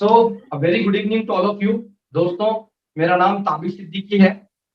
So very good evening to all of you. दोस्तों, मेरा नाम ताबिश सिद्दीकी है।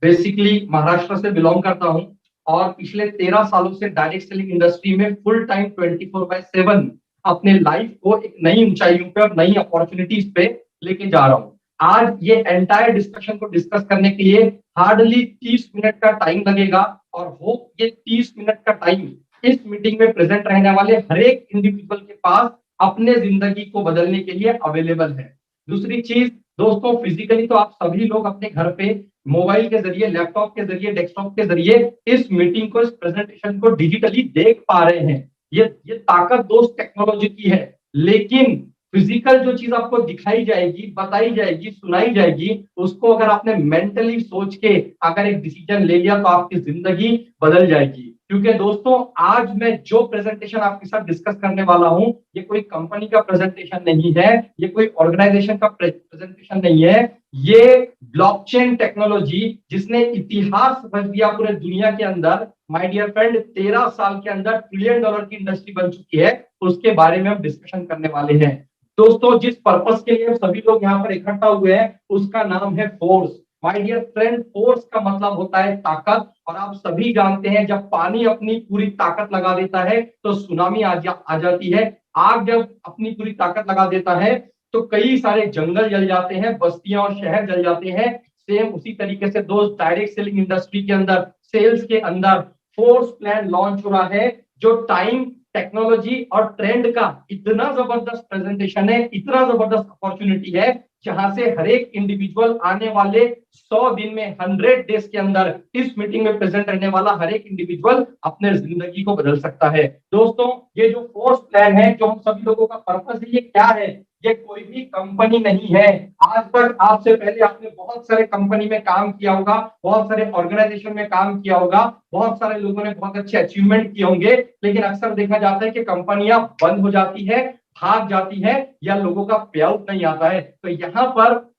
बेसिकली महाराष्ट्र से बिलोंग करता हूं और पिछले 13 सालों से डायरेक्ट सेलिंग इंडस्ट्री में फुल टाइम 24/7 अपने लाइफ को एक नई ऊंचाइयों पे और नई अपॉर्चुनिटीज पे लेके जा रहा हूं। आज ये एंटायर डिस्कशन को डिस्कस करने के लिए हार्डली 30 मिनट का टाइम लगेगा और होप ये 30 मिनट का टाइम इस मीटिंग में प्रेजेंट रहने वाले हर एक इंडिविजुअल के पास अपने जिंदगी को बदलने के लिए अवेलेबल है। दूसरी चीज दोस्तों, फिजिकली तो आप सभी लोग अपने घर पे मोबाइल के जरिए, लैपटॉप के जरिए, डेस्कटॉप के जरिए इस मीटिंग को, इस प्रेजेंटेशन को डिजिटली देख पा रहे हैं। ये ताकत दोस्त टेक्नोलॉजी की है। लेकिन फिजिकल जो चीज आपको दिखाई जाएगी, बताई जाएगी, सुनाई जाएगी, उसको अगर आपने मेंटली सोच के अगर एक डिसीजन ले लिया तो आपकी जिंदगी बदल जाएगी। क्योंकि दोस्तों, आज मैं जो प्रेजेंटेशन आपके साथ डिस्कस करने वाला हूं, ये कोई कंपनी का प्रेजेंटेशन नहीं है, ये कोई ऑर्गेनाइजेशन का प्रेजेंटेशन नहीं है। ये ब्लॉकचेन टेक्नोलॉजी जिसने इतिहास रच दिया पूरे दुनिया के अंदर, माय डियर फ्रेंड, 13 साल के अंदर ट्रिलियन डॉलर की इंडस्ट्री बन चुकी है, उसके बारे में हम डिस्कशन करने वाले हैं। दोस्तों, जिस पर्पस के लिए सभी लोग यहाँ पर इकट्ठा हुए हैं उसका नाम है force. My dear friend, force का मतलब होता है ताकत। और आप सभी जानते हैं जब पानी अपनी पूरी ताकत लगा देता है तो सुनामी आ जाती है। आग जब अपनी पूरी ताकत लगा देता है तो कई सारे जंगल जल जाते हैं, बस्तियां और शहर जल जाते हैं। सेम उसी तरीके से दोस्त, डायरेक्ट सेलिंग इंडस्ट्री के अंदर, सेल्स के अंदर फोर्स प्लान लॉन्च हो रहा है, जो टाइम, टेक्नोलॉजी और ट्रेंड का इतना जबरदस्त प्रेजेंटेशन है, इतना जबरदस्त अपॉर्चुनिटी है, जहां से हर एक इंडिविजुअल आने वाले 100 दिन में, 100 डेज के अंदर इस मीटिंग में प्रेजेंट रहने वाला हर एक इंडिविजुअल अपने जिंदगी को बदल सकता है। दोस्तों, ये जो फोर्स प्लान है, जो हम सभी लोगों का पर्पस है, ये क्या है? ये कोई भी कंपनी नहीं है। आज तक आपसे पहले आपने बहुत सारे कंपनी में काम किया होगा, बहुत सारे ऑर्गेनाइजेशन में काम किया होगा, बहुत सारे लोगों ने बहुत अच्छे अचीवमेंट किए होंगे, लेकिन अक्सर देखा जाता है कि कंपनियां बंद हो जाती है, भाग जाती है, या लोगों का पे आउट नहीं आता है। तो यहाँ पर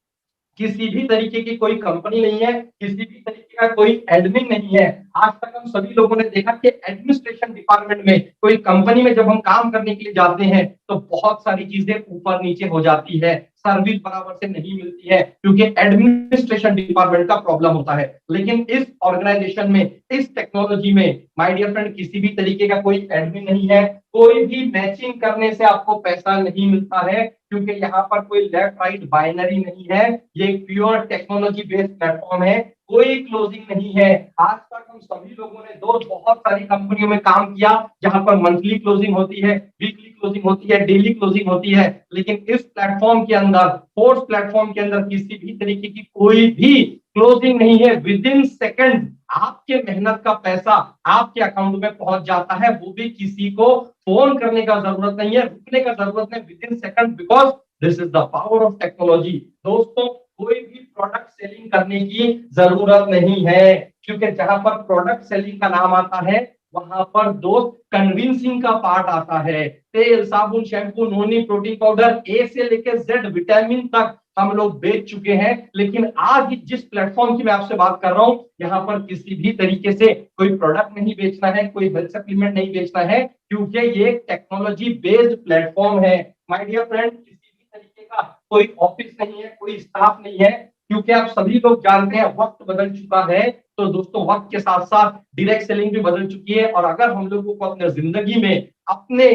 किसी भी तरीके की कोई कंपनी नहीं है, किसी भी तरीके का कोई एडमिन नहीं है। आज तक हम सभी लोगों ने देखा कि एडमिनिस्ट्रेशन डिपार्टमेंट में, कोई कंपनी में जब हम काम करने के लिए जाते हैं तो बहुत सारी चीजें ऊपर नीचे हो जाती है, सर्विस बराबर से नहीं मिलती है, क्योंकि एडमिनिस्ट्रेशन डिपार्टमेंट का प्रॉब्लम होता है। लेकिन इस ऑर्गेनाइजेशन में, इस टेक्नोलॉजी में, माय डियर फ्रेंड, किसी भी तरीके का कोई एडमिन नहीं है। कोई भी मैचिंग करने से आपको पैसा नहीं मिलता है, क्योंकि यहाँ पर कोई लेफ्ट राइट बाइनरी नहीं है। ये एक प्योर टेक्नोलॉजी बेस्ड प्लेटफॉर्म है। कोई क्लोजिंग नहीं है। आज तक हम सभी लोगों ने दोस्त बहुत सारी कंपनियों में काम किया, जहां पर मंथली क्लोजिंग होती है, वीकली क्लोजिंग होती है, डेली क्लोजिंग होती है। लेकिन इस प्लेटफॉर्म के अंदर, फोर्स प्लेटफॉर्म के अंदर, किसी भी तरीके की कोई भी क्लोजिंग नहीं है। विद इन सेकेंड आपके मेहनत का पैसा आपके अकाउंट में पहुंच जाता है, वो भी किसी को फोन करने का जरूरत नहीं है, रुकने का जरूरत नहीं, with in second, because this is the power of technology. दोस्तों, कोई भी प्रोडक्ट सेलिंग करने की जरूरत नहीं है, क्योंकि जहां पर प्रोडक्ट सेलिंग का नाम आता है वहां पर दोस्त कन्विंसिंग का पार्ट आता है। तेल, साबुन, शैम्पू, नोनी, प्रोटीन पाउडर, ए से लेकर जेड विटामिन तक हम लोग बेच चुके हैं। लेकिन आज जिस प्लेटफॉर्म की मैं आपसे बात कर रहा हूं, यहाँ पर किसी भी तरीके से कोई प्रोडक्ट नहीं बेचना है, कोई हेल्थ सप्लीमेंट नहीं बेचना है, क्योंकि ये टेक्नोलॉजी बेस्ड प्लेटफॉर्म है। माय डियर फ्रेंड, किसी भी तरीके का कोई ऑफिस नहीं है, कोई स्टाफ नहीं है, क्योंकि आप सभी लोग जानते हैं वक्त बदल चुका है। तो दोस्तों, वक्त के साथ साथ डायरेक्ट सेलिंग भी बदल चुकी है। और अगर हम लोगों को अपने जिंदगी में अपने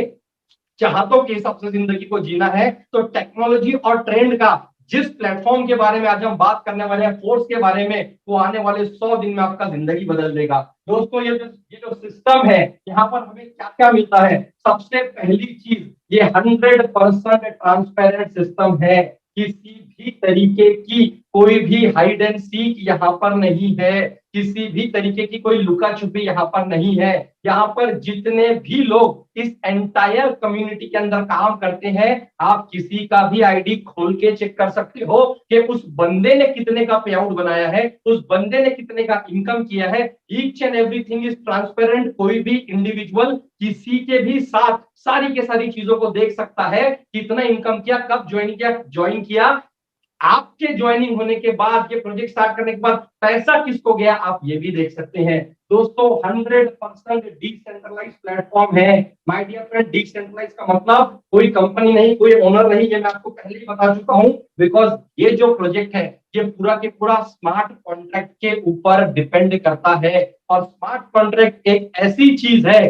चाहतों के हिसाब से जिंदगी को जीना है, तो टेक्नोलॉजी और ट्रेंड का जिस प्लेटफॉर्म के बारे में आज हम बात करने वाले हैं, फोर्स के बारे में, वो आने वाले 100 दिन में आपका जिंदगी बदल देगा। दोस्तों, ये जो सिस्टम है, यहाँ पर हमें क्या क्या मिलता है? सबसे पहली चीज, ये 100% ट्रांसपेरेंट सिस्टम है। किसी भी तरीके की कोई भी हाइड एंड सीक यहाँ पर नहीं है, किसी भी तरीके की कोई लुका छुपी यहाँ पर नहीं है। यहाँ पर जितने भी लोग इस एंटायर कम्युनिटी के अंदर काम करते हैं, आप किसी का भी आईडी खोल के चेक कर सकते हो कि उस बंदे ने कितने का पे आउट बनाया है, उस बंदे ने कितने का इनकम किया है। Each and everything is transparent. कोई भी इंडिविजुअल किसी के भी साथ सारी के सारी चीजों को देख सकता है, कितना इनकम किया, कब ज्वाइन किया, आपके ज्वाइनिंग होने के बाद, ये प्रोजेक्ट स्टार्ट करने के बाद पैसा किसको गया, आप ये भी देख सकते हैं। दोस्तों 100% डिसेंट्रलाइज प्लेटफॉर्म है। माय डियर फ्रेंड, डिसेंट्रलाइज का मतलब कोई कंपनी नहीं, कोई ओनर नहीं, ये मैं आपको पहले ही बता चुका हूं। बिकॉज ये जो प्रोजेक्ट है ये पूरा के पूरा स्मार्ट कॉन्ट्रैक्ट के ऊपर डिपेंड करता है। और स्मार्ट कॉन्ट्रैक्ट एक ऐसी चीज है,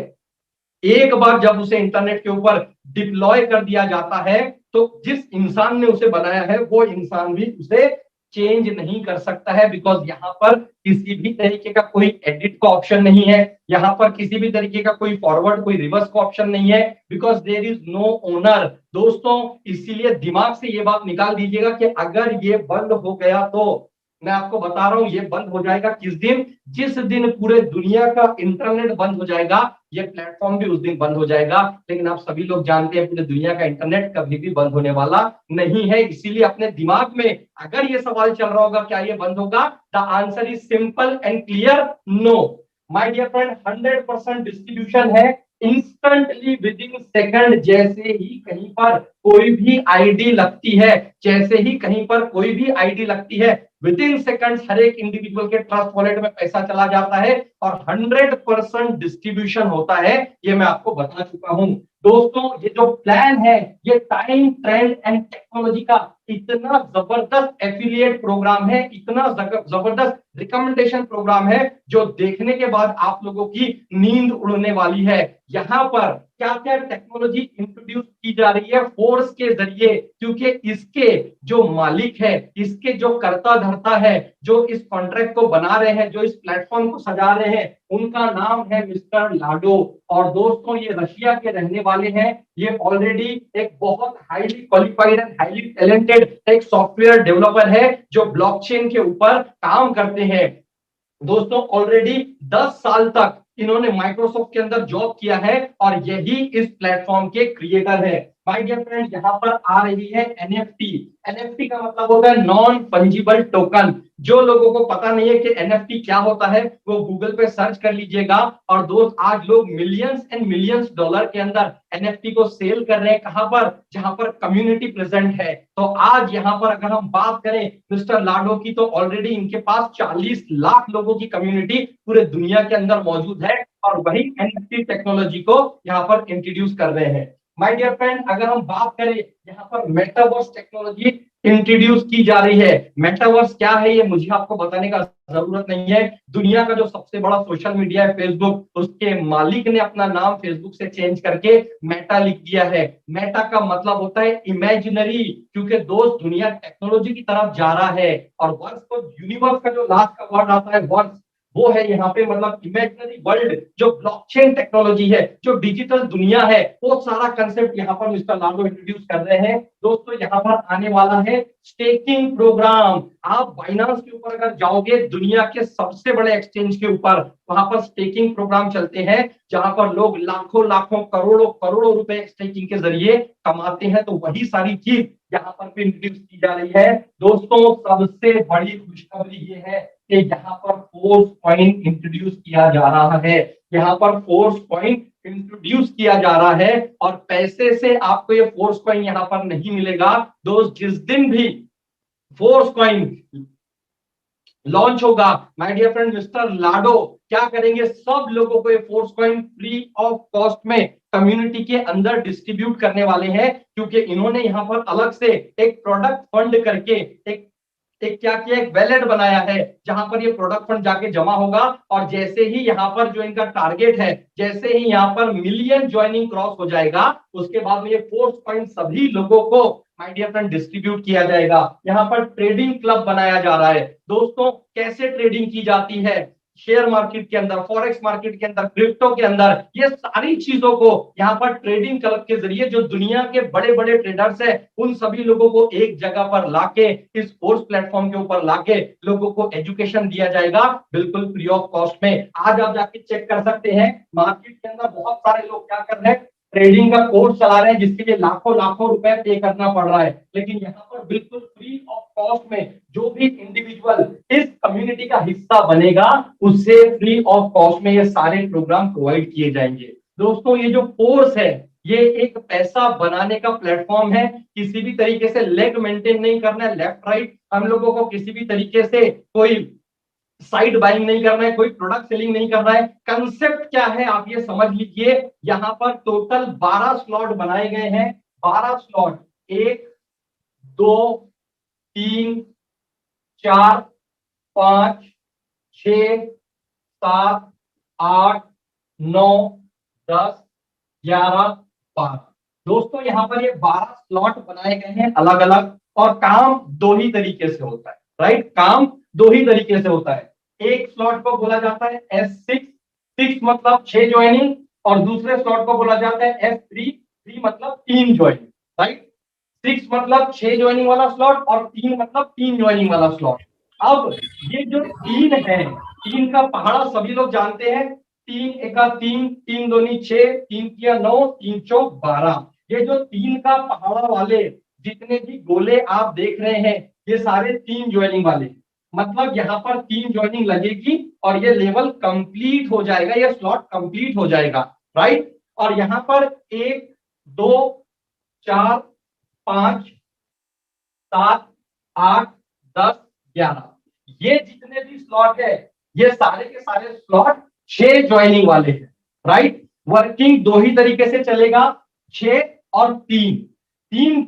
एक बार जब उसे इंटरनेट के ऊपर डिप्लॉय कर दिया जाता है तो जिस इंसान ने उसे बनाया है वो इंसान भी उसे चेंज नहीं कर सकता है। बिकॉज यहाँ पर किसी भी तरीके का कोई एडिट का ऑप्शन नहीं है, यहाँ पर किसी भी तरीके का कोई फॉरवर्ड कोई रिवर्स का ऑप्शन नहीं है। Because there is no owner. दोस्तों इसीलिए दिमाग से ये बात निकाल दीजिएगा कि अगर ये बंद हो गया तो, मैं आपको बता रहा हूं ये बंद हो जाएगा किस दिन, जिस दिन पूरे दुनिया का इंटरनेट बंद हो जाएगा, ये प्लेटफॉर्म भी उस दिन बंद हो जाएगा। लेकिन आप सभी लोग जानते हैं पूरे दुनिया का इंटरनेट कभी भी बंद होने वाला नहीं है। इसीलिए अपने दिमाग में अगर ये सवाल चल रहा होगा क्या ये बंद होगा, the answer is simple and clear, no. My dear friend, 100% distribution है, इंस्टेंटली विद इन सेकंड। जैसे ही कहीं पर कोई भी आईडी लगती है, जैसे ही कहीं पर कोई भी आईडी लगती है, विद इन सेकंड हर एक इंडिविजुअल के ट्रस्ट वॉलेट में पैसा चला जाता है और 100% डिस्ट्रीब्यूशन होता है। ये मैं आपको बता चुका हूं। दोस्तों ये जो प्लान है ये टाइम ट्रेंड एंड टेक्नोलॉजी का इतना जबरदस्त एफिलिएट प्रोग्राम है, इतना जबरदस्त रिकमेंडेशन प्रोग्राम है जो देखने के बाद आप लोगों की नींद उड़ने वाली है। यहाँ पर क्या क्या टेक्नोलॉजी इंट्रोड्यूस की जा रही है फोर्स के जरिए, क्योंकि इसके जो मालिक है, इसके जो कर्ता धर्ता है, जो इस कॉन्ट्रैक्ट को बना रहे हैं, जो इस प्लेटफॉर्म को सजा रहे हैं, उनका नाम है मिस्टर लाडो। और दोस्तों ये रशिया के रहने वाले हैं। ये ऑलरेडी एक बहुत highly qualified and highly talented एक सॉफ्टवेयर डेवलपर है जो ब्लॉकचेन के ऊपर काम करते हैं। दोस्तों ऑलरेडी 10 साल तक इन्होंने माइक्रोसॉफ्ट के अंदर जॉब किया है और यही इस प्लेटफॉर्म के क्रिएटर है। माय डियर फ्रेंड, यहाँ पर आ रही है एनएफटी। एनएफटी का मतलब होता है नॉन फंजिबल टोकन। जो लोगों को पता नहीं है कि एनएफटी क्या होता है वो गूगल पे सर्च कर लीजिएगा। और दोस्त आज लोग मिलियंस एंड मिलियंस डॉलर के अंदर एनएफटी को सेल कर रहे हैं, कहां पर, जहां पर कम्युनिटी प्रेजेंट है। तो आज यहाँ पर अगर हम बात करें मिस्टर लाडो की, तो ऑलरेडी इनके पास 40 लाख लोगों की कम्युनिटी पूरे दुनिया के अंदर मौजूद है और वही एनएफटी टेक्नोलॉजी को यहाँ पर इंट्रोड्यूस कर रहे हैं। माय डियर फ्रेंड, अगर हम बात करें यहाँ पर मेटावर्स टेक्नोलॉजी इंट्रोड्यूस की जा रही है। मेटावर्स क्या है ये मुझे आपको बताने का जरूरत नहीं है। दुनिया का जो सबसे बड़ा सोशल मीडिया है फेसबुक, उसके मालिक ने अपना नाम फेसबुक से चेंज करके मेटा लिख दिया है। मेटा का मतलब होता है इमेजिनरी, क्योंकि दोस्त दुनिया टेक्नोलॉजी की तरफ जा रहा है। और वर्स तो यूनिवर्स का जो लास्ट का वर्ड आता है वर्स, वो है यहाँ पे मतलब इमेजिनरी वर्ल्ड। जो ब्लॉकचेन टेक्नोलॉजी है, जो डिजिटल दुनिया है, वो सारा कंसेप्ट यहाँ पर मिस्टर लाडो इंट्रोड्यूस कर रहे हैं। दोस्तों यहाँ पर आने वाला है स्टेकिंग प्रोग्राम। आप बाइनांस के ऊपर अगर जाओगे, दुनिया के सबसे बड़े एक्सचेंज के ऊपर, वहां पर स्टेकिंग प्रोग्राम चलते हैं जहां पर लोग लाखों लाखों करोड़ों करोड़ों रुपए स्टेकिंग के जरिए कमाते हैं। तो वही सारी चीज यहाँ पर भी इंट्रोड्यूस की जा रही है। दोस्तों सबसे बड़ी खुशखबरी ये है कि यहाँ पर फोर्स कॉइन इंट्रोड्यूस किया जा रहा है। यहाँ पर फोर्स कॉइन इंट्रोड्यूस किया जा रहा है और पैसे से आपको ये फोर्स कॉइन यहाँ पर नहीं मिलेगा। दोस्त जिस दिन भी फोर्स कॉइन लॉन्च होगा, माय डियर फ्रेंड, मिस्टर लाडो क्या करेंगे, सब लोगों को ये force coin free of cost में कम्युनिटी के अंदर डिस्ट्रीब्यूट करने वाले हैं। क्योंकि इन्होंने यहाँ पर अलग से एक प्रोडक्ट फंड करके एक क्या किया, एक वैलेट बनाया है जहां पर ये प्रोडक्ट फंड जाके जमा होगा। और जैसे ही यहाँ पर जो इनका टारगेट है, जैसे ही यहाँ पर मिलियन ज्वाइनिंग क्रॉस हो जाएगा, उसके बाद में ये फोर्स पॉइंट सभी लोगों को माय डियर फ्रेंड डिस्ट्रीब्यूट किया जाएगा। यहाँ पर ट्रेडिंग क्लब बनाया जा रहा है। दोस्तों कैसे ट्रेडिंग की जाती है शेयर मार्केट के अंदर, फॉरेक्स मार्केट के अंदर, क्रिप्टो के अंदर, ये सारी चीजों को यहाँ पर ट्रेडिंग क्लब के जरिए जो दुनिया के बड़े बड़े ट्रेडर्स हैं उन सभी लोगों को एक जगह पर लाके, इस फोर्स प्लेटफॉर्म के ऊपर लाके लोगों को एजुकेशन दिया जाएगा बिल्कुल फ्री ऑफ कॉस्ट में। आज आप जाके चेक कर सकते हैं मार्केट के अंदर बहुत सारे लोग क्या कर रहे हैं, ट्रेडिंग का कोर्स चला रहे हैं जिसके लिए लाखों लाखों रुपए पे करना पड़ रहा है। लेकिन यहाँ पर बिल्कुल फ्री ऑफ कॉस्ट में जो भी इंडिविजुअल इस कम्युनिटी का हिस्सा बनेगा उससे फ्री ऑफ कॉस्ट में ये सारे प्रोग्राम प्रोवाइड किए जाएंगे। दोस्तों ये जो कोर्स है ये एक पैसा बनाने का प्लेटफॉर्म है। किसी भी तरीके से लेग मेंटेन नहीं करना है, लेफ्ट राइट हम लोगों को किसी भी तरीके से कोई साइड बाइंग नहीं करना है, कोई प्रोडक्ट सेलिंग नहीं करना है। कंसेप्ट क्या है आप ये समझ लीजिए। यहां पर टोटल 12 स्लॉट बनाए गए हैं। 12 स्लॉट, 1 2 3 4 5 6 7 8 9 10 11 12। दोस्तों यहां पर ये 12 स्लॉट बनाए गए हैं अलग अलग, और काम दो ही तरीके से होता है, राइट। काम दो ही तरीके से होता है। एक स्लॉट को बोला जाता है S6, 6 मतलब 6 ज्वाइनिंग, और दूसरे स्लॉट को बोला जाता है S3, 3 मतलब 3 ज्वाइनिंग, राइट। 6 मतलब 6 ज्वाइनिंग वाला स्लॉट, और 3 मतलब 3 ज्वाइनिंग वाला स्लॉट। अब ये जो 3 है, 3 का पहाड़ा सभी लोग जानते हैं। 3 एका 3, 3 दूनी 6, 3 तिया 9, 3 चौक 12। ये जो 3 का पहाड़ा वाले जितने भी गोले आप देख रहे हैं, ये सारे 3 ज्वाइनिंग वाले। मतलब यहाँ पर 3 ज्वाइनिंग लगेगी और ये लेवल कंप्लीट हो जाएगा, ये स्लॉट कंप्लीट हो जाएगा, राइट। और यहाँ पर 1 2 4 5 7 8 10 11, ये जितने भी स्लॉट है, ये सारे के सारे स्लॉट 6 ज्वाइनिंग वाले हैं, राइट। वर्किंग दो ही तरीके से चलेगा, 6 और 3। 3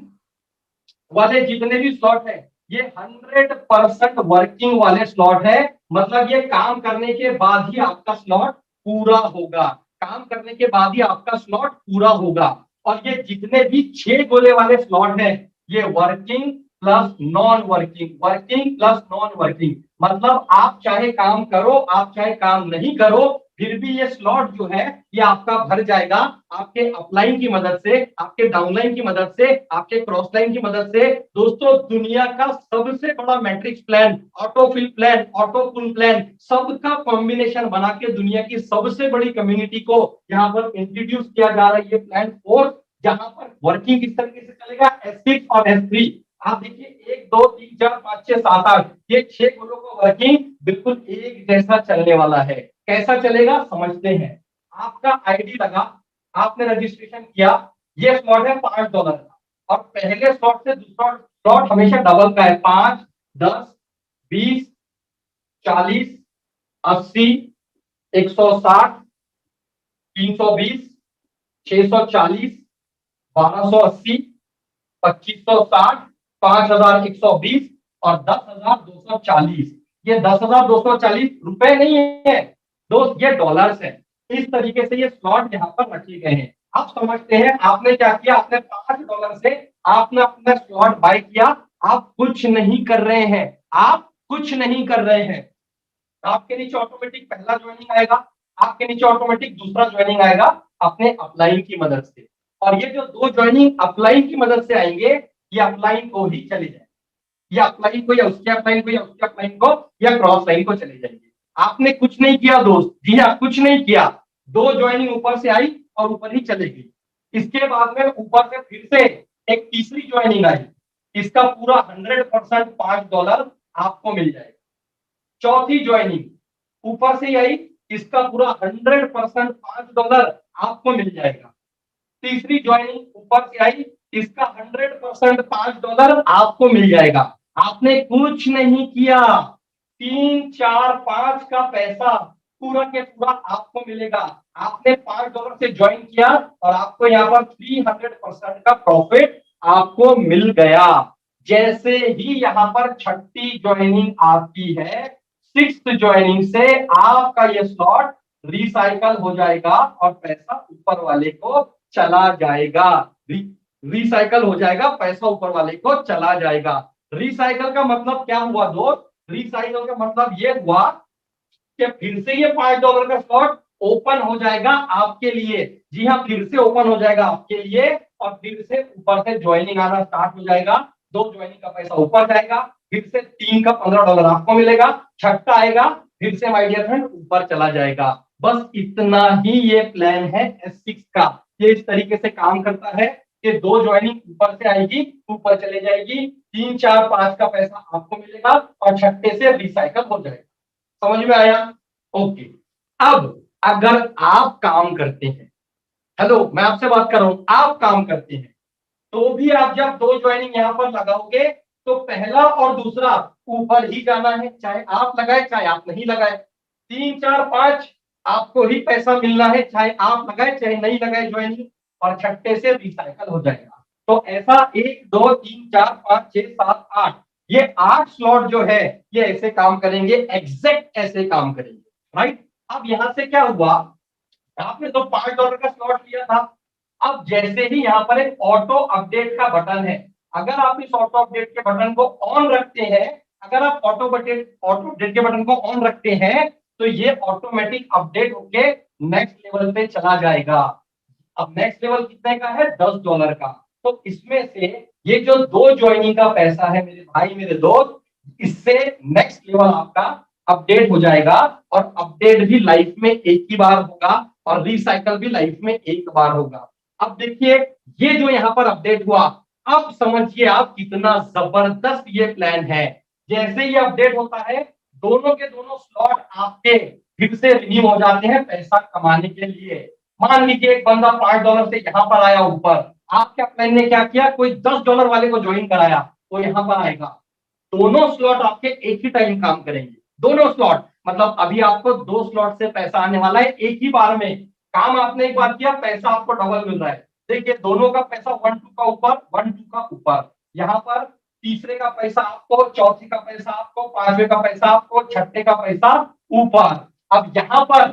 वाले जितने भी स्लॉट है, ये 100% वर्किंग वाले स्लॉट है। मतलब ये काम करने के बाद ही आपका स्लॉट पूरा होगा, काम करने के बाद ही आपका स्लॉट पूरा होगा। और ये जितने भी 6 गोले वाले स्लॉट है, ये working plus non working, working plus non working. मतलब आप चाहे काम करो, आप चाहे काम नहीं करो, फिर भी ये स्लॉट जो है ये आपका भर जाएगा, आपके अपलाइन की मदद से, आपके डाउनलाइन की मदद से, आपके क्रॉस लाइन की मदद से। दोस्तों दुनिया का सबसे बड़ा matrix plan, autofill plan, auto pool plan, सबका कॉम्बिनेशन बना के दुनिया की सबसे बड़ी कम्युनिटी को यहाँ पर इंट्रोड्यूस किया जा रहा है ये प्लान फोर्स, जहां पर वर्किंग किस तरीके से चलेगा, S6 और S3। आप देखिए 1 2 3 4 5 6 7 8, ये 6 गोलों को वर्किंग बिल्कुल एक जैसा चलने वाला है। कैसा चलेगा समझते हैं। आपका आईडी लगा, आपने रजिस्ट्रेशन किया, ये स्लॉट है $5 का, और पहले स्लॉट से दूसरा स्लॉट हमेशा डबल का है। 5 10 20 40 80 160 320 640 1280 2560 5120 और 10,240। ये 10,240 रुपए नहीं है दोस्त, ये डॉलर्स है। इस तरीके से ये स्लॉट यहाँ पर रखे गए हैं। आप समझते हैं आपने क्या किया, आपने $5 से आपने अपना स्लॉट बाय किया। आप कुछ नहीं कर रहे हैं, आप कुछ नहीं कर रहे हैं। आपके नीचे ऑटोमेटिक पहला ज्वाइनिंग आएगा, आपके नीचे ऑटोमेटिक दूसरा ज्वाइनिंग आएगा अपने अपलाइन की मदद से। और ये जो 2 ज्वाइनिंग अपलाइन की मदद से आएंगे, ये अपलाइन को ही चले जाएंगे, या अपलाइन को, या उसके अपलाइन को, या उसके अपलाइन को, या क्रॉस लाइन को चले जाएंगे। आपने कुछ नहीं किया दोस्त, जी हाँ कुछ नहीं किया। 2 ज्वाइनिंग ऊपर से आई और ऊपर ही चले गई। इसके बाद में ऊपर से फिर से एक तीसरी ज्वाइनिंग आई, इसका पूरा 100% $5 आपको मिल जाएगा। चौथी ज्वाइनिंग ऊपर से आई, इसका पूरा 100% $5 आपको मिल जाएगा। तीसरी ज्वाइनिंग ऊपर से आई, इसका 100% $5 आपको मिल जाएगा। आपने कुछ नहीं किया, 3 4 5 का पैसा पूरा के पूरा आपको मिलेगा। आपने $5 से ज्वाइन किया और आपको यहाँ पर 300% का प्रॉफिट आपको मिल गया। जैसे ही यहाँ पर छठी ज्वाइनिंग आपकी है, 6th ज्वाइनिंग से आपका ये स्लॉट रिसाइकल हो जाएगा और पैसा ऊपर वाले को चला जाएगा। रिसाइकल हो जाएगा, पैसा ऊपर वाले को चला जाएगा। रिसाइकल का मतलब क्या हुआ दोस्त, रिसाइकल का मतलब ये हुआ कि फिर से ये $5 का स्लॉट ओपन हो जाएगा आपके लिए। जी हाँ, फिर से ओपन हो जाएगा आपके लिए, और फिर से ऊपर से ज्वाइनिंग आना स्टार्ट हो जाएगा। 2 ज्वाइनिंग का पैसा ऊपर जाएगा, फिर से 3 का $15 आपको मिलेगा, छठा आएगा, फिर से माय डियर फ्रेंड ऊपर चला जाएगा। बस इतना ही ये प्लान है S6 का। ये इस तरीके से काम करता है कि 2 ज्वाइनिंग ऊपर से आएगी, ऊपर चले जाएगी, 3 4 5 का पैसा आपको मिलेगा, और छठे से रिसाइकल हो जाएगा। समझ में आया? ओके। अब अगर आप काम करते हैं, हेलो, मैं आपसे बात कर रहा हूं, आप काम करते हैं, तो भी आप जब दो ज्वाइनिंग यहां पर लगाओगे तो पहला और दूसरा ऊपर ही जाना है, चाहे आप लगाए चाहे आप नहीं लगाए। तीन चार पांच आपको ही पैसा मिलना है, चाहे आप लगाए चाहे नहीं लगाए ज्वाइनिंग, और छठे से रिसाइकल हो जाएगा। तो ऐसा एक दो तीन चार पांच छह सात आठ, ये आठ स्लॉट जो है ये ऐसे काम करेंगे, एग्जैक्ट ऐसे काम करेंगे, राइट। अब यहां से क्या हुआ, आपने तो $5 का स्लॉट लिया था। अब जैसे ही यहाँ पर एक ऑटो अपडेट का बटन है, अगर आप इस ऑटो अपडेट के बटन को ऑन रखते हैं, अगर आप ऑटो अपडेट के बटन को ऑन रखते हैं, तो ये ऑटोमेटिक अपडेट होके नेक्स्ट लेवल पे चला जाएगा। अब नेक्स्ट लेवल कितने का है, $10 का। तो इसमें से ये जो दो ज्वाइनिंग का पैसा है मेरे भाई मेरे दोस्त, इससे नेक्स्ट लेवल आपका अपडेट हो जाएगा, और अपडेट भी लाइफ में एक ही बार होगा, और रिसाइकल भी लाइफ में एक बार होगा। अब देखिए, ये जो यहाँ पर अपडेट हुआ, अब समझिए आप कितना जबरदस्त ये प्लान है। जैसे ये अपडेट होता है, दोनों के दोनों स्लॉट आपके फिर से रिन्यू हो जाते हैं पैसा कमाने के लिए। मान लीजिए एक बंदा $5 से यहाँ पर आया ऊपर, आपके प्लान ने क्या किया, कोई $10 वाले को ज्वाइन कराया, वो यहाँ पर आएगा। दोनों स्लॉट आपके एक ही टाइम काम करेंगे, दोनों स्लॉट, मतलब अभी आपको दो स्लॉट से पैसा आने वाला है एक ही बार में। काम आपने एक बार किया, पैसा आपको डबल मिल रहा है। देखिए दोनों का पैसा 1-2 का ऊपर, 1-2 का ऊपर, यहाँ पर तीसरे का पैसा आपको, चौथे का पैसा आपको, पांचवे का पैसा आपको, छठे का पैसा ऊपर। अब यहाँ पर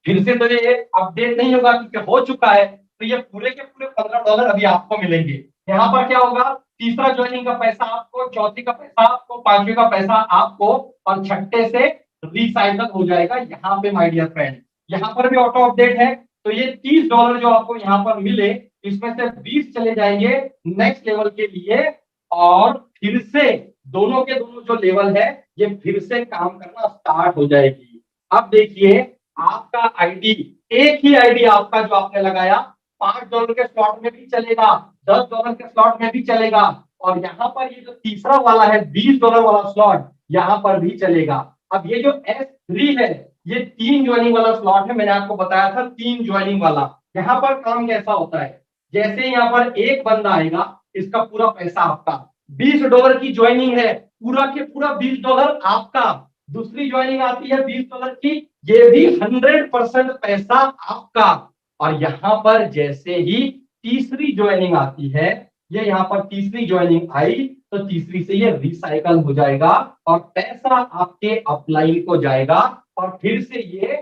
फिर से तो ये अपडेट नहीं होगा क्योंकि हो चुका है, तो ये पूरे के पूरे $15 अभी आपको मिलेंगे। यहाँ पर क्या होगा, तीसरा ज्वाइनिंग का पैसा आपको, चौथी का पैसा आपको, पांचवे का पैसा आपको, और छठे से रिसाइकल हो जाएगा यहाँ पे माय डियर फ्रेंड। यहाँ पर भी ऑटो अपडेट है, तो ये $30 जो आपको यहाँ पर मिले, इसमें से 20 चले जाएंगे नेक्स्ट लेवल के लिए, और फिर से दोनों के दोनों जो लेवल है ये फिर से काम करना स्टार्ट हो जाएगी। अब देखिए, आपका आईडी, एक ही आईडी आपका जो आपने लगाया, $5 के स्लॉट में भी चलेगा, $10 के स्लॉट में भी चलेगा, और यहाँ पर ये जो तीसरा वाला है $20 वाला स्लॉट, यहाँ पर भी चलेगा। अब ये जो S3 है, ये 3 ज्वाइनिंग वाला स्लॉट है, मैंने आपको बताया था 3 ज्वाइनिंग वाला। यहाँ पर काम कैसा होता है, जैसे यहाँ पर एक बंदा आएगा, इसका पूरा पैसा आपका, $20 की ज्वाइनिंग है, पूरा के पूरा $20 आपका। दूसरी ज्वाइनिंग आती है $20 की, ये भी 100% पैसा आपका। और यहाँ पर जैसे ही तीसरी ज्वाइनिंग आती है, ये यहाँ पर तीसरी ज्वाइनिंग आई, तो तीसरी से ये रिसाइकल हो जाएगा, और पैसा आपके अपलाइन को जाएगा, और फिर से ये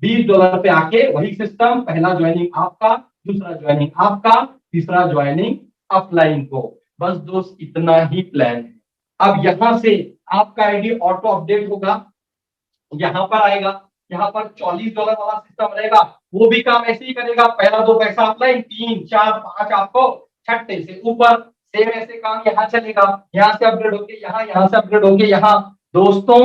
$20 पे आके वही सिस्टम, पहला ज्वाइनिंग आपका, दूसरा ज्वाइनिंग आपका, तीसरा ज्वाइनिंग अपलाइन को। बस दोस्त इतना ही प्लान है। अब यहां से आपका आईडी ऑटो अपडेट होगा, यहाँ पर आएगा, यहाँ पर $40 वाला सिस्टम रहेगा, वो भी काम ऐसे ही करेगा, पहला दो पैसा अपलाइन, तीन चार पांच आपको, छठे से ऊपर सेम ऐसे काम यहाँ चलेगा, यहाँ से अपग्रेड होके यहाँ, यहाँ से अपग्रेड होके यहाँ। दोस्तों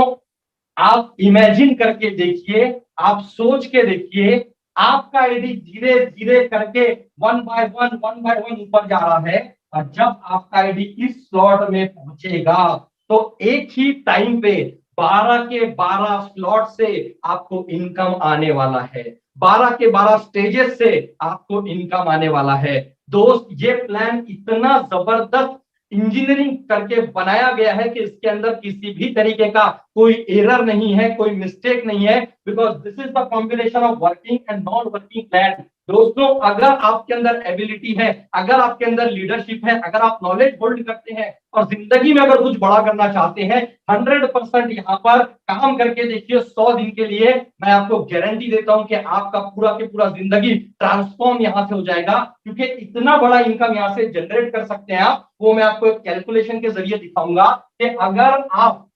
आप इमेजिन करके देखिए, आप सोच के देखिए, आपका आईडी धीरे धीरे करके वन बाय वन ऊपर जा रहा है, और जब आपका आईडी इस स्लॉट में पहुंचेगा, तो एक ही टाइम पे 12 के 12 स्लॉट से आपको इनकम आने वाला है, 12 के 12 स्टेजेस से आपको इनकम आने वाला है। दोस्त ये प्लान इतना जबरदस्त इंजीनियरिंग करके बनाया गया है कि इसके अंदर किसी भी तरीके का कोई एरर नहीं है, कोई मिस्टेक नहीं है, because this is the combination of working and non working plan. दोस्तों अगर आपके अंदर एबिलिटी है, अगर आपके अंदर लीडरशिप है, अगर आप नॉलेज होल्ड करते हैं और जिंदगी में अगर कुछ बड़ा करना चाहते हैं, 100% यहाँ पर काम करके देखिए 100 दिन के लिए, मैं आपको गारंटी देता हूं कि आपका पूरा के पूरा जिंदगी ट्रांसफॉर्म यहाँ से हो जाएगा, क्योंकि इतना बड़ा इनकम यहाँ से जनरेट कर सकते हैं आप। वो मैं आपको एक कैलकुलेशन के जरिए दिखाऊंगा कि अगर आप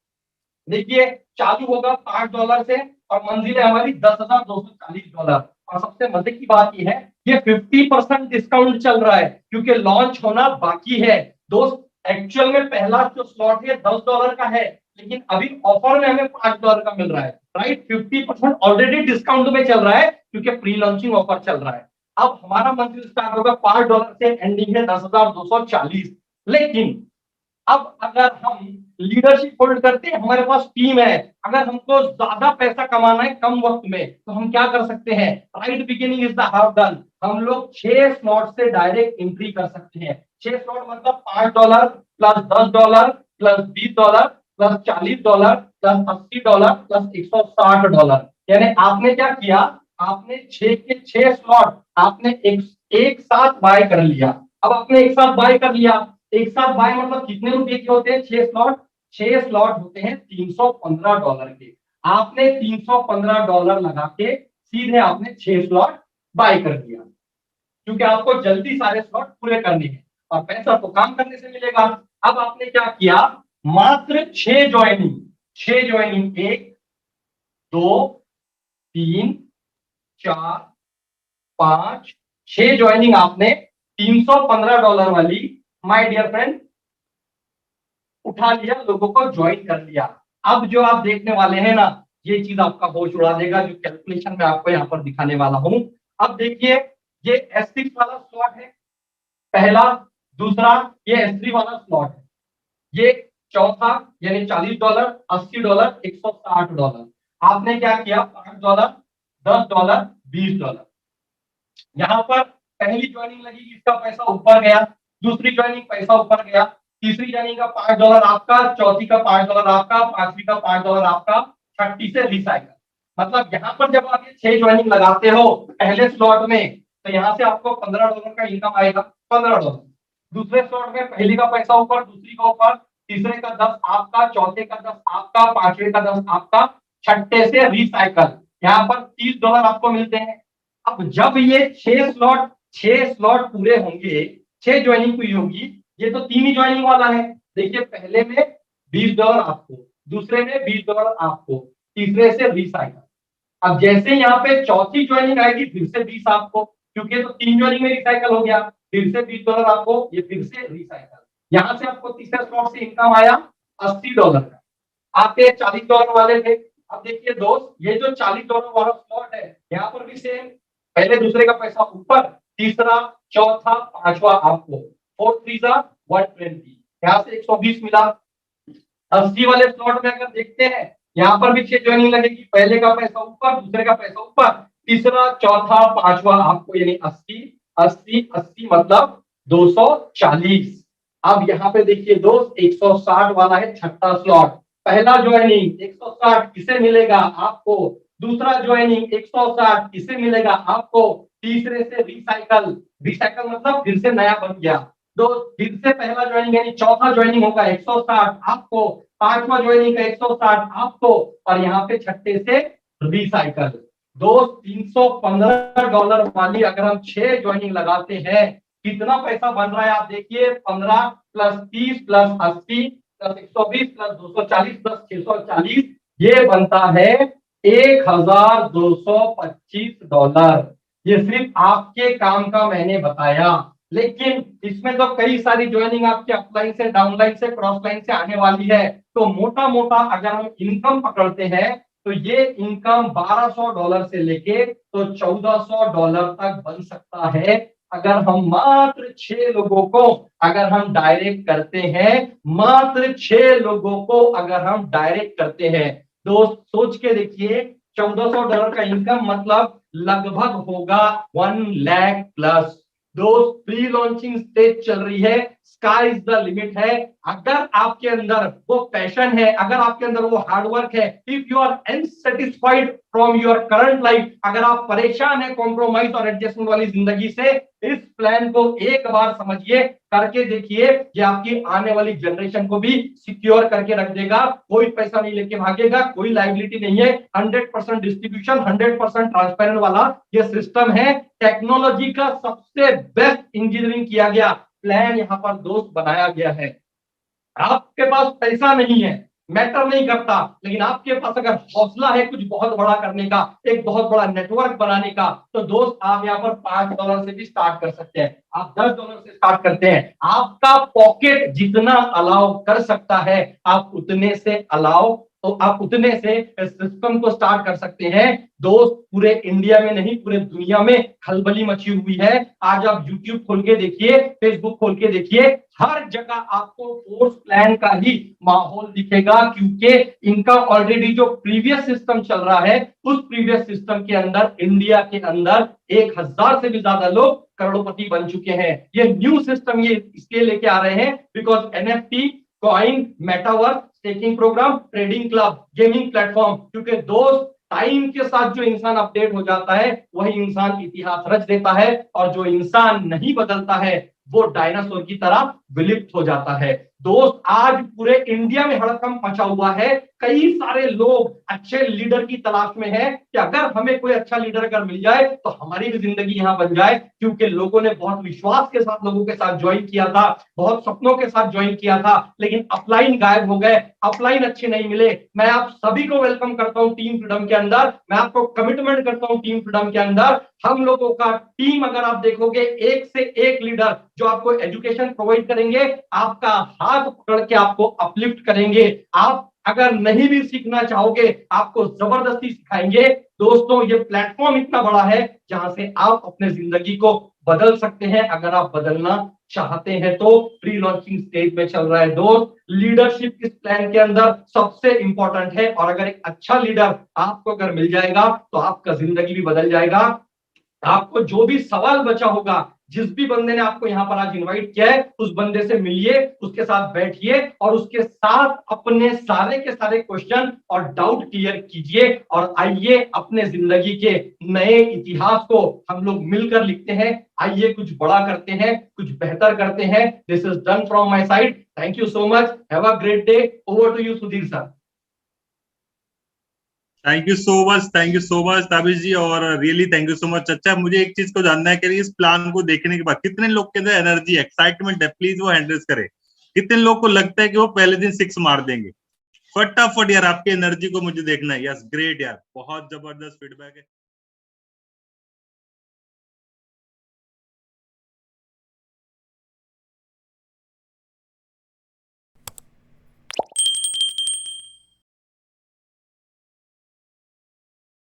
देखिए, चालू होगा $5 से, और मंजिल है हमारी $10,240। और सबसे मजे की बात यह है, ये 50% डिस्काउंट चल रहा है, क्योंकि लॉन्च होना बाकी है। दोस्त एक्चुअल में पहला जो स्लॉट है $10 का है, लेकिन अभी ऑफर में हमें $5 का मिल रहा है, राइट। 50% ऑलरेडी डिस्काउंट में चल रहा है, क्योंकि प्री लॉन्चिंग ऑफर चल रहा है। अब हमारा मंजिल स्टार्ट होगा $5 से, एंडिंग है 10,240। लेकिन अब अगर हम लीडरशिप होल्ड करते हैं, हमारे पास टीम है, अगर हमको ज्यादा पैसा कमाना है कम वक्त में, तो हम क्या कर सकते हैं, right beginning is the half done. हम लोग 6 स्लॉट से डायरेक्ट एंट्री कर सकते हैं। 6 स्लॉट मतलब $5 plus $10 plus $20 plus $40 plus $80 plus $160। यानी आपने क्या किया, आपने 6 के 6 स्लॉट आपने एक साथ बाय कर लिया। अब आपने एक साथ बाय कर लिया, एक साथ बाय मतलब कितने रुपए के होते हैं 6 स्लॉट? 6 स्लॉट होते हैं $315 के। आपने $315 लगा के सीधे आपने 6 स्लॉट बाय कर दिया, क्योंकि आपको जल्दी सारे स्लॉट पूरे करने हैं और पैसा तो काम करने से मिलेगा। अब आपने क्या किया, मात्र 6 ज्वाइनिंग 1 2 3 4 5 6 ज्वाइनिंग आपने $315 वाली माय डियर फ्रेंड उठा लिया, लोगों को ज्वाइन कर लिया। अब जो आप देखने वाले हैं ना, ये चीज आपका होश उड़ा देगा, जो कैलकुलेशन मैं आपको यहाँ पर दिखाने वाला हूं। अब देखिए, ये S6 वाला स्लॉट है पहला, दूसरा ये S3 वाला स्लॉट है, ये चौथा यानी $40, $80, $160। आपने क्या किया, $5, $10, $20। यहाँ पर पहली ज्वाइनिंग लगेगी, इसका पैसा ऊपर गया, दूसरी ज्वाइनिंग पैसा ऊपर गया, तीसरी ज्वाइनिंग का $5 आपका, चौथी का $5 आपका, पांचवी का $5 आपका, छठी से रिसाइकल। मतलब यहाँ पर जब आप ये 6 ज्वाइनिंग लगाते हो पहले स्लॉट में, तो यहाँ से आपको $15 का इनकम आएगा, $15। दूसरे स्लॉट में पहली का पैसा ऊपर, दूसरी का ऊपर, तीसरे का 10 आपका, चौथे का 10 आपका, पांचवे का 10 आपका, छठे से रिसाइकल। यहाँ पर $30 आपको मिलते हैं। अब जब ये 6 स्लॉट पूरे होंगे, 6 ज्वाइनिंग पूरी होगी, ये तो 3 ही ज्वाइनिंग वाला है। देखिए, पहले में $20 आपको, दूसरे में $20 आपको, तीसरे से रिसाइकल। अब जैसे यहाँ पे चौथी ज्वाइनिंग आएगी, फिर से 20 आपको, क्योंकि तो 3 ज्वाइनिंग में रिसाइकल हो गया, फिर से $20 आपको, ये फिर से रिसाइकल। यहां से आपको तीसरे स्लॉट से इनकम आया $80 का। आपके $40 वाले थे। अब देखिए दोस्त, ये जो $40 वाला स्लॉट है, यहाँ पर भी सेम, पहले दूसरे का पैसा ऊपर, तीसरा चौथा पांचवा आपको, 4 3 120, यहाँ से 120 मिला। 80 वाले स्लॉट में अगर देखते हैं, यहाँ पर भी 6 ज्वाइनिंग लगेगी, पहले का पैसा ऊपर, दूसरे का पैसा ऊपर, तीसरा चौथा पांचवा आपको, यानी 80 80 80 मतलब 240। अब यहाँ पे देखिए दोस्त, 160 वाला है छठा स्लॉट। पहला ज्वाइनिंग 160 किसे मिलेगा आपको, दूसरा ज्वाइनिंग 160 किसे मिलेगा आपको, तीसरे से रिसाइकल, रिसाइकल मतलब फिर से नया बन गया। तो फिर से पहला ज्वाइनिंग यानी चौथा ज्वाइनिंग होगा 160 आपको, पांचवा ज्वाइनिंग का 160 आपको, और यहाँ पे छठे से रिसाइकल। दोस्त, $315 वाली अगर हम 6 ज्वाइनिंग लगाते हैं, कितना पैसा बन रहा है आप देखिए, 15 plus 30 plus 80 plus 120 plus 240 plus 640, ये बनता है $1225। ये सिर्फ आपके काम का मैंने बताया, लेकिन इसमें तो कई सारी ज्वाइनिंग आपके अपलाइन से, डाउनलाइन से, क्रॉस लाइन से आने वाली है। तो मोटा मोटा अगर हम इनकम पकड़ते हैं, तो ये इनकम $1200 से लेके तो $1400 तक बन सकता है, अगर हम मात्र 6 लोगों को अगर हम डायरेक्ट करते हैं, मात्र 6 लोगों को अगर हम डायरेक्ट करते हैं। दोस्त सोच के देखिए, $1400 का इनकम मतलब लगभग होगा 1 लाख प्लस। दोस्त, प्री लॉन्चिंग स्टेज चल रही है, स्काई इज द लिमिट है। अगर आपके अंदर वो पैशन है, अगर आपके अंदर वो हार्डवर्क है, if you are unsatisfied from your current life, अगर आप परेशान है कॉम्प्रोमाइज और एडजस्टमेंट वाली जिंदगी से, इस प्लान को एक बार समझिए, करके देखिए, ये आपकी आने वाली जनरेशन को भी सिक्योर करके रख देगा। कोई पैसा नहीं लेके भागेगा, कोई लाइबिलिटी नहीं है, 100% डिस्ट्रीब्यूशन, 100% ट्रांसपेरेंट वाला ये सिस्टम है। टेक्नोलॉजी का सबसे बेस्ट इंजीनियरिंग किया गया प्लान यहाँ पर दोस्त बनाया गया है। आपके पास पैसा नहीं है, मैटर नहीं करता, लेकिन आपके पास अगर हौसला है कुछ बहुत बड़ा करने का, एक बहुत बड़ा नेटवर्क बनाने का, तो दोस्त आप यहाँ पर $5 से भी स्टार्ट कर सकते हैं, आप $10 से स्टार्ट करते हैं। आपका पॉकेट जितना अलाउ कर सकता है, आप उतने से अलाउ तो आप उतने से सिस्टम को स्टार्ट कर सकते हैं। दोस्त, पूरे इंडिया में नहीं पूरे दुनिया में खलबली मची हुई है। आज आप यूट्यूब खोल के देखिए, फेसबुक खोल के देखिए, हर जगह आपको फोर्स प्लान का ही माहौल दिखेगा, क्योंकि इनका ऑलरेडी जो प्रीवियस सिस्टम चल रहा है उस प्रीवियस सिस्टम के अंदर इंडिया के अंदर 1000 से भी ज्यादा लोग करोड़पति बन चुके हैं। ये न्यू सिस्टम ये इसलिए लेके आ रहे हैं because NFT, coin, metaverse, staking program, trading club, gaming platform, क्योंकि दोस्त टाइम के साथ जो इंसान अपडेट हो जाता है वही इंसान इतिहास रच देता है, और जो इंसान नहीं बदलता है वो डायनासोर की तरह विलुप्त हो जाता है। दोस्त, आज पूरे इंडिया में हड़कंप मचा हुआ है। कई सारे लोग अच्छे लीडर की तलाश में हैं कि अगर हमें कोई अच्छा लीडर अगर मिल जाए तो हमारी भी जिंदगी यहां बन जाए, क्योंकि लोगों ने बहुत विश्वास के साथ लोगों के साथ ज्वाइन किया था, बहुत सपनों के साथ ज्वाइन किया था, लेकिन अपलाइन गायब हो गए, अपलाइन अच्छे नहीं मिले। मैं आप सभी को वेलकम करता हूं टीम फ्रीडम के अंदर, मैं आपको कमिटमेंट करता हूं टीम फ्रीडम के अंदर। हम लोगों का टीम अगर आप देखोगे, एक से एक लीडर जो आपको एजुकेशन प्रोवाइड करेंगे, आपका हाथ पकड़ के आपको अपलिफ्ट करेंगे। आप अगर नहीं भी सीखना चाहोगे आपको जबरदस्ती सिखाएंगे। दोस्तों, ये प्लेटफॉर्म इतना बड़ा है जहां से आप अपने जिंदगी को बदल सकते हैं, अगर आप बदलना चाहते हैं तो। प्री लॉन्चिंग स्टेज में चल रहा है दोस्त। लीडरशिप इस प्लान के अंदर सबसे इंपॉर्टेंट है, और अगर एक अच्छा लीडर आपको अगर मिल जाएगा तो आपका जिंदगी भी बदल जाएगा। आपको जो भी सवाल बचा होगा, जिस भी बंदे ने आपको यहां पर आज इनवाइट किया है, उस बंदे से मिलिए, उसके साथ बैठिए और उसके साथ अपने सारे के सारे क्वेश्चन और डाउट क्लियर कीजिए, और आइए अपने जिंदगी के नए इतिहास को हम लोग मिलकर लिखते हैं। आइए कुछ बड़ा करते हैं, कुछ बेहतर करते हैं। This is done from my side. Thank you so much. Have a great day. Over to you Sudhir sir. Thank you so much Tabish ji, और really thank you so much. अच्छा, मुझे एक चीज को जानना है कि इस प्लान को देखने के बाद कितने लोग के अंदर एनर्जी, एक्साइटमेंट है, प्लीज वो हैंडल्स करें। कितने लोग को लगता है कि वो पहले दिन 6 मार देंगे? फटाफट यार, आपकी एनर्जी को मुझे देखना है। यस, ग्रेट यार, बहुत जबरदस्त फीडबैक है।